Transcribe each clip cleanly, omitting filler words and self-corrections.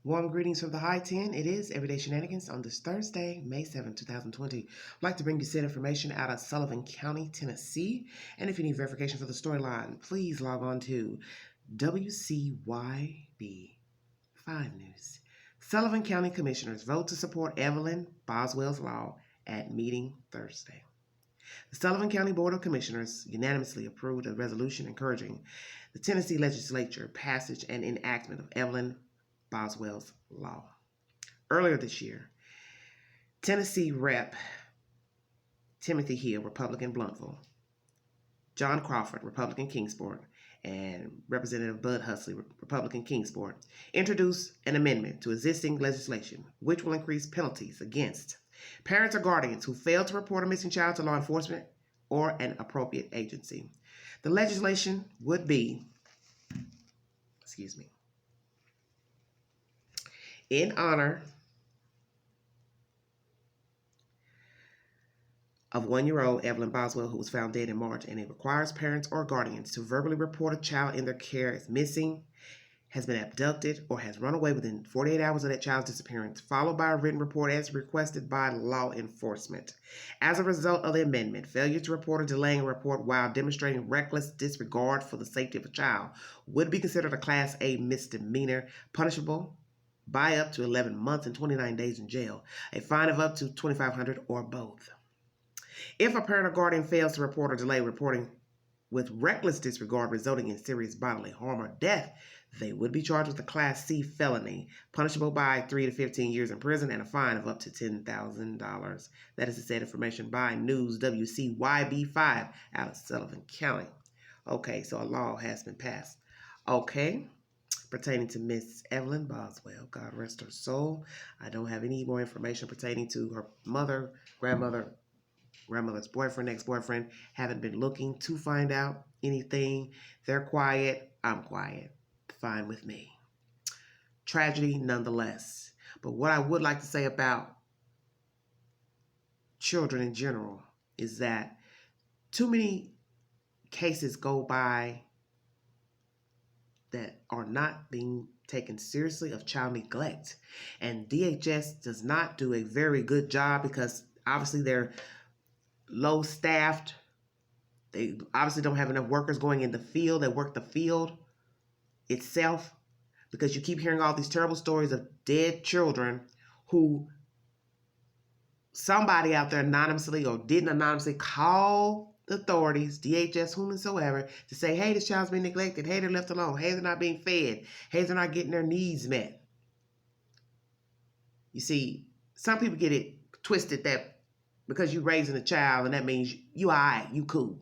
Warm greetings from the High 10. It is Everyday Shenanigans on this Thursday, May 7, 2020. I'd like to bring you said information out of Sullivan County, Tennessee. And if you need verification for the storyline, please log on to WCYB 5 News. Sullivan County Commissioners vote to support Evelyn Boswell'S Law at meeting Thursday. The Sullivan County Board of Commissioners unanimously approved a resolution encouraging the Tennessee legislature passage and enactment of Evelyn Boswell'S Law. Earlier this year, Tennessee Rep. Timothy Hill, Republican Blountville, John Crawford, Republican Kingsport, and Representative Bud Huxley, Republican Kingsport, introduced an amendment to existing legislation which will increase penalties against parents or guardians who fail to report a missing child to law enforcement or an appropriate agency. The legislation would be, in honor of 1-year-old Evelyn Boswell, who was found dead in March, and it requires parents or guardians to verbally report a child in their care as missing, has been abducted, or has run away within 48 hours of that child's disappearance, followed by a written report as requested by law enforcement. As a result of the amendment, failure to report or delaying a report while demonstrating reckless disregard for the safety of a child would be considered a Class A misdemeanor, punishable by up to 11 months and 29 days in jail, a fine of up to $2,500 or both. If a parent or guardian fails to report or delay reporting with reckless disregard resulting in serious bodily harm or death, they would be charged with a Class C felony, punishable by 3 to 15 years in prison and a fine of up to $10,000. That is the said information by News WCYB5 out of Sullivan County. Okay, so a law has been passed. Okay, pertaining to Miss Evelyn Boswell, God rest her soul. I don't have any more information pertaining to her mother, grandmother's boyfriend, ex-boyfriend. Haven't been looking to find out anything. They're quiet. I'm quiet. Fine with me. Tragedy nonetheless. But what I would like to say about children in general is that too many cases go by that are not being taken seriously of child neglect. And DHS does not do a very good job because obviously they're low staffed. They obviously don't have enough workers going in the field that work the field itself, because you keep hearing all these terrible stories of dead children who somebody out there anonymously or didn't anonymously call the authorities, DHS, whomsoever, to say, hey, this child's been neglected. Hey, they're left alone. Hey, they're not being fed. Hey, they're not getting their needs met. You see, some people get it twisted that because you're raising a child and that means you all right, you cool.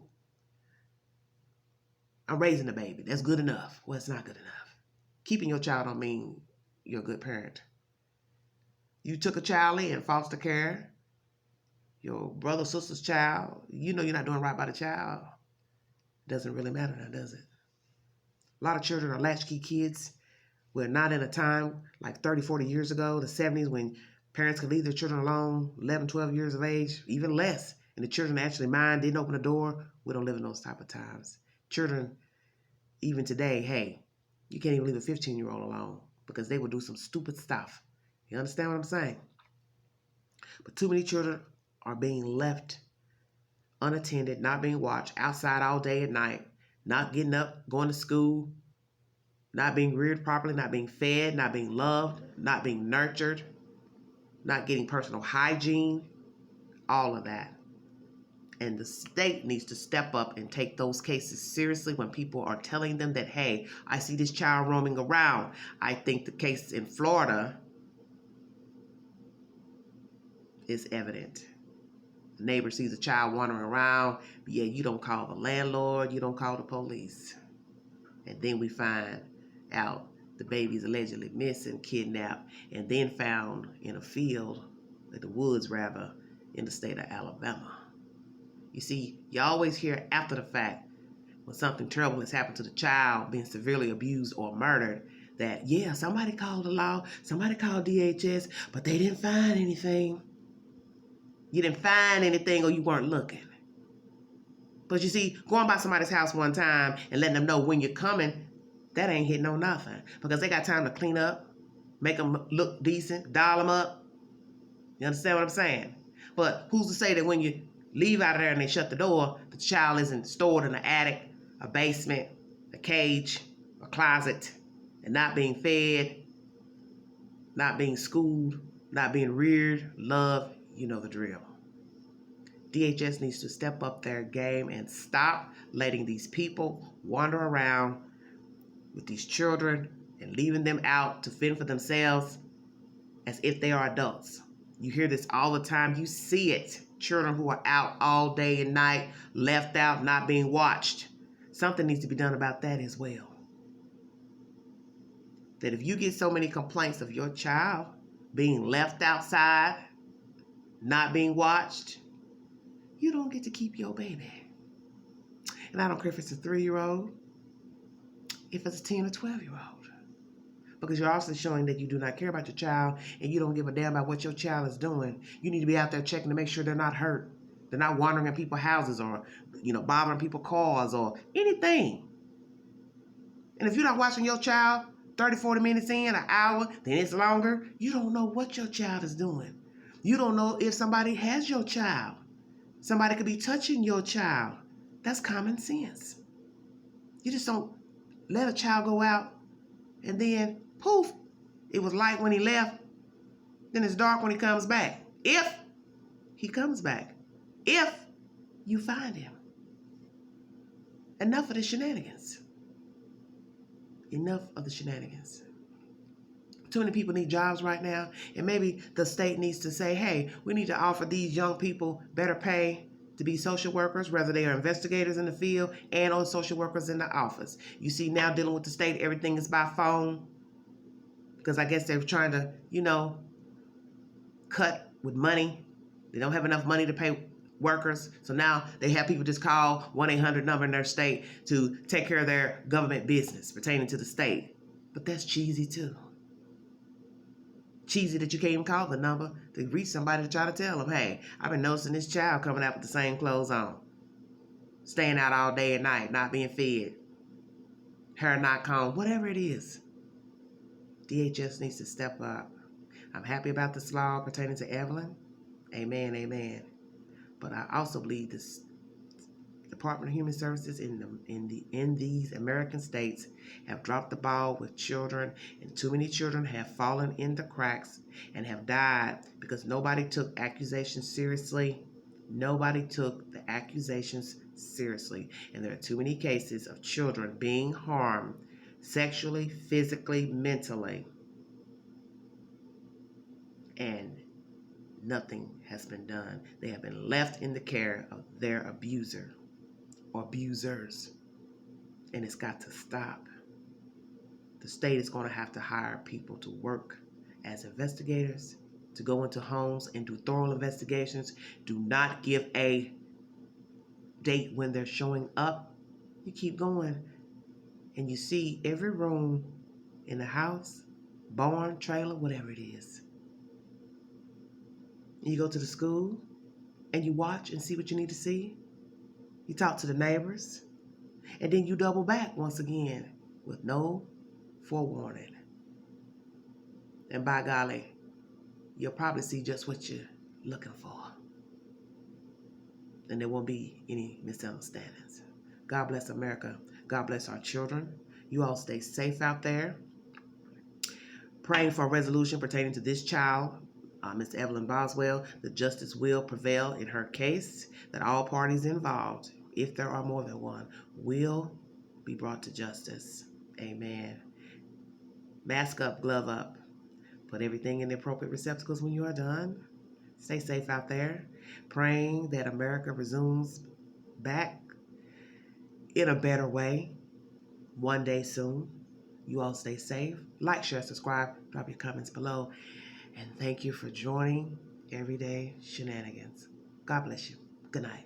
I'm raising a baby. That's good enough. Well, it's not good enough. Keeping your child don't mean you're a good parent. You took a child in foster care, your brother, sister's child, you know you're not doing right by the child. It doesn't really matter now, does it? A lot of children are latchkey kids. We're not in a time like 30, 40 years ago, the 70s, when parents could leave their children alone, 11, 12 years of age, even less, and the children actually mind, didn't open the door. We don't live in those type of times. Children, even today, hey, you can't even leave a 15-year-old alone because they will do some stupid stuff. You understand what I'm saying? But too many children are being left unattended, not being watched, outside all day at night, not getting up, going to school, not being reared properly, not being fed, not being loved, not being nurtured, not getting personal hygiene, all of that. And the state needs to step up and take those cases seriously when people are telling them that, hey, I see this child roaming around. I think the case in Florida is evident. The neighbor sees a child wandering around, but yeah, you don't call the landlord, you don't call the police. And then we find out the baby's allegedly missing, kidnapped, and then found in a field, in the woods rather, in the state of Alabama. You see, you always hear after the fact, when something terrible has happened to the child being severely abused or murdered, that, yeah, somebody called the law, somebody called DHS, but they didn't find anything. You didn't find anything or you weren't looking. But you see, going by somebody's house one time and letting them know when you're coming, that ain't hitting on nothing. Because they got time to clean up, make them look decent, doll them up. You understand what I'm saying? But who's to say that when you leave out of there and they shut the door, the child isn't stored in an attic, a basement, a cage, a closet, and not being fed, not being schooled, not being reared, loved, you know the drill. DHS needs to step up their game and stop letting these people wander around with these children and leaving them out to fend for themselves as if they are adults. You hear this all the time. You see it. Children who are out all day and night, left out, not being watched. Something needs to be done about that as well. That if you get so many complaints of your child being left outside, not being watched, you don't get to keep your baby. And I don't care if it's a 3-year-old, if it's a 10 or 12-year-old. Because you're also showing that you do not care about your child and you don't give a damn about what your child is doing. You need to be out there checking to make sure they're not hurt. They're not wandering in people's houses or, bothering people's cars or anything. And if you're not watching your child 30, 40 minutes in, an hour, then it's longer, you don't know what your child is doing. You don't know if somebody has your child. Somebody could be touching your child. That's common sense. You just don't let a child go out and then, poof, it was light when he left, then it's dark when he comes back. If he comes back. If you find him. Enough of the shenanigans. Enough of the shenanigans. Too many people need jobs right now, and maybe the state needs to say, hey, we need to offer these young people better pay to be social workers, whether they are investigators in the field and or social workers in the office. You see now dealing with the state, everything is by phone because I guess they're trying to, cut with money. They don't have enough money to pay workers. So now they have people just call 1-800 number in their state to take care of their government business pertaining to the state. But that's cheesy too. Cheesy that you can't even call the number to reach somebody to try to tell them, hey, I've been noticing this child coming out with the same clothes on, staying out all day and night, not being fed, hair not combed, whatever it is. DHS needs to step up. I'm happy about this law pertaining to Evelyn. Amen, amen. But I also believe this Department of Human Services in these American states have dropped the ball with children, and too many children have fallen in the cracks and have died because nobody took accusations seriously. Nobody took the accusations seriously, and there are too many cases of children being harmed sexually, physically, mentally, and nothing has been done. They have been left in the care of their abuser or abusers, and it's got to stop. The state is going to have to hire people to work as investigators, to go into homes and do thorough investigations. Do not give a date when they're showing up. You keep going, and you see every room in the house, barn, trailer, whatever it is. And you go to the school, and you watch and see what you need to see. You talk to the neighbors, and then you double back once again with no forewarning. And by golly, you'll probably see just what you're looking for. And there won't be any misunderstandings. God bless America. God bless our children. You all stay safe out there. Praying for a resolution pertaining to this child, Miss Evelyn Boswell. The justice will prevail in her case, that all parties involved, if there are more than one, will be brought to justice. Amen. Mask up, glove up. Put everything in the appropriate receptacles when you are done. Stay safe out there. Praying that America resumes back in a better way one day soon. You all stay safe. Like, share, subscribe. Drop your comments below. And thank you for joining Everyday Shenanigans. God bless you. Good night.